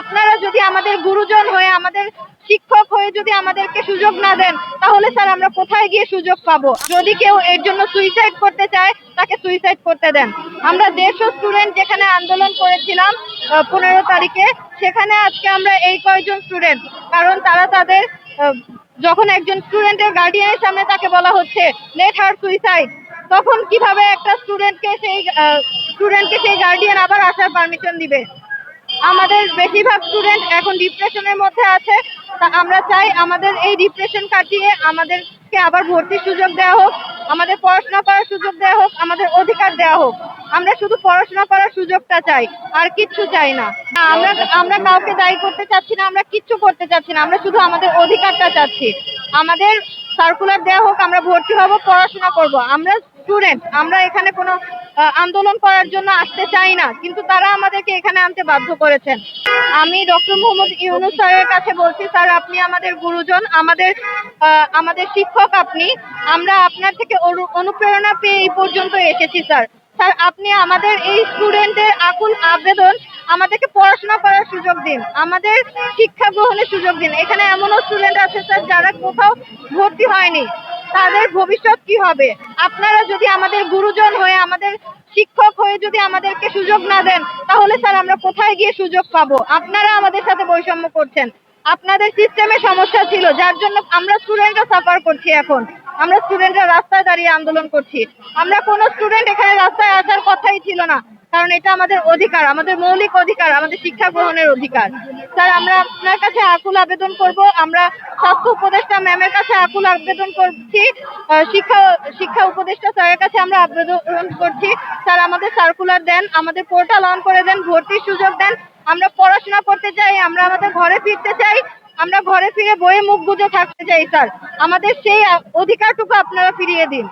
আপনারা যদি আমাদের গুরুজন হয়ে, আমাদের শিক্ষক হয়ে যদি আমাদেরকে সুযোগ না দেন, তাহলে স্যার আমরা কোথায় গিয়ে সুযোগ পাবো? যদি কেউ এর জন্য সুইসাইড করতে চায়, তাকে সুইসাইড করতে দেন। আমরা 150 স্টুডেন্ট যেখানে আন্দোলন করেছিলাম 15 তারিখে, সেখানে আজকে আমরা এই কয়জন স্টুডেন্ট, কারণ তারা তাদের যখন একজন স্টুডেন্টের গার্ডিয়ানের সামনে তাকে বলা হচ্ছে লেট হার সুইসাইড, তখন কিভাবে একটা স্টুডেন্টকে সেই গার্ডিয়ান আবার আসার পারমিশন দিবে? আমাদের বেশিরভাগ স্টুডেন্ট এখন ডিপ্রেশনের মধ্যে আছে। তা আমরা চাই আমাদের এই ডিপ্রেশন কাটিয়ে আমাদেরকে আবার ভর্তির সুযোগ দেওয়া হোক, আমাদের পড়াশোনা করার সুযোগ দেওয়া হোক, আমাদের অধিকার দেওয়া হোক। আমরা শুধু পড়াশোনা করার সুযোগটা চাই, আর কিচ্ছু চাই না। আমরা আমরা কাউকে দায়ী করতে চাচ্ছি না, আমরা কিচ্ছু করতে চাচ্ছি না, আমরা শুধু আমাদের অধিকারটা চাচ্ছি। আমাদের সার্কুলার দেওয়া হোক, আমরা ভর্তি হব, পড়াশোনা করব। আমরা স্টুডেন্ট, আমরা এখানে কোনো আন্দোলন করার জন্য আসতে চাই না, কিন্তু তারা আমাদেরকে এখানে আনতে বাধ্য করেছেন। আমি ডক্টর মোহাম্মদ ইউনূস স্যারের কাছে বলছি, স্যার আপনি আমাদের গুরুজন, আমাদের শিক্ষক আপনি। আমরা আপনার থেকে অনুপ্রেরণা পেয়ে এই পর্যন্ত এসেছি স্যার। স্যার আপনি আমাদের এই স্টুডেন্টের আকুল আবেদন, আমাদেরকে পড়াশোনা করার সুযোগ দিন, আমাদের শিক্ষা গ্রহণের সুযোগ দিন। এখানে এমনও স্টুডেন্ট আছে স্যার যারা কোথাও ভর্তি হয়নি, তাদের ভবিষ্যৎ কি হবে? আপনারা যদি আমাদের গুরুজন হয়ে, আমাদের শিক্ষক হয়ে যদি আমাদেরকে সুযোগ না দেন, তাহলে স্যার আমরা কোথায় গিয়ে সুযোগ পাবো? আপনারা আমাদের সাথে বৈষম্য করছেন। আপনাদের সিস্টেমে সমস্যা ছিল, যার জন্য আমরা স্টুডেন্টরা সাফার করছি। এখন আমরা স্টুডেন্টরা রাস্তায় দাঁড়িয়ে আন্দোলন করছি। আমরা কোনো স্টুডেন্ট এখানে রাস্তায় আসার কথাই ছিল না, কারণ এটা আমাদের অধিকার, আমাদের মৌলিক অধিকার, আমাদের শিক্ষা গ্রহণের অধিকার। স্যার আমরা আপনার কাছে আকুল আবেদন করব, আমরা স্বাস্থ্য উপদেষ্টা ম্যামের কাছে আকুল আবেদন করছি, শিক্ষা উপদেষ্টা স্যারের কাছে আমরা আবেদন করছি, স্যার আমাদের সার্কুলার দেন, আমাদের পোর্টাল অন করে দেন, ভর্তির সুযোগ দেন। আমরা পড়াশোনা করতে চাই, আমরা আমাদের ঘরে ফিরতে চাই, আমরা ঘরে ফিরে বইয়ে মুখ বুজে থাকতে চাই। স্যার আমাদের সেই অধিকারটুকু আপনারা ফিরিয়ে দিন।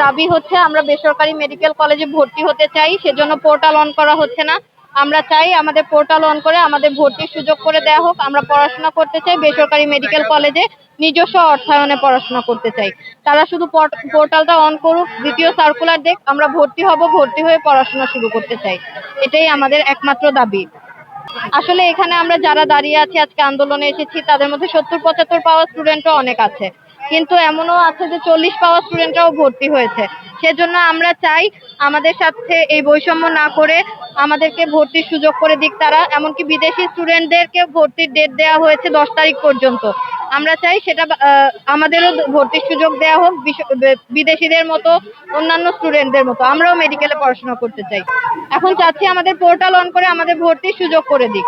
দাবি হচ্ছে আমরা বেসরকারি মেডিকেল কলেজে ভর্তি হতে চাই, সেজন্য পোর্টাল অন করা হচ্ছে না। আমরা চাই আমাদের পোর্টাল অন করে আমাদের ভর্তির সুযোগ করে দেওয়া হোক। আমরা পড়াশোনা করতে চাই বেসরকারি মেডিকেল কলেজে, নিজস্ব অর্থায়নে পড়াশোনা করতে চাই। তারা শুধু পোর্টালটা অন করুক, দ্বিতীয় সার্কুলার দেখ, আমরা ভর্তি হব, ভর্তি হয়ে পড়াশোনা শুরু করতে চাই। এটাই আমাদের একমাত্র দাবি। আসলে এখানে আমরা যারা দাঁড়িয়ে আছি, আজকে আন্দোলনে এসেছি, তাদের মধ্যে 70-75 পাওয়া স্টুডেন্টও অনেক আছে, কিন্তু এমনও আছে যে 40 পাওয়া স্টুডেন্টরাও ভর্তি হয়েছে। সেজন্য আমরা চাই আমাদের সাথে এই বৈষম্য না করে আমাদেরকে ভর্তির সুযোগ করে দিক তারা। এমনকি বিদেশি স্টুডেন্টদেরকে ভর্তির ডেট দেওয়া হয়েছে 10 তারিখ পর্যন্ত। আমরা চাই সেটা আমাদেরও ভর্তির সুযোগ দেওয়া হোক, বিদেশিদের মতো, অন্যান্য স্টুডেন্টদের মতো। আমরাও মেডিকেলে পড়াশোনা করতে চাই। এখন চাচ্ছি আমাদের পোর্টাল অন করে আমাদের ভর্তির সুযোগ করে দিক।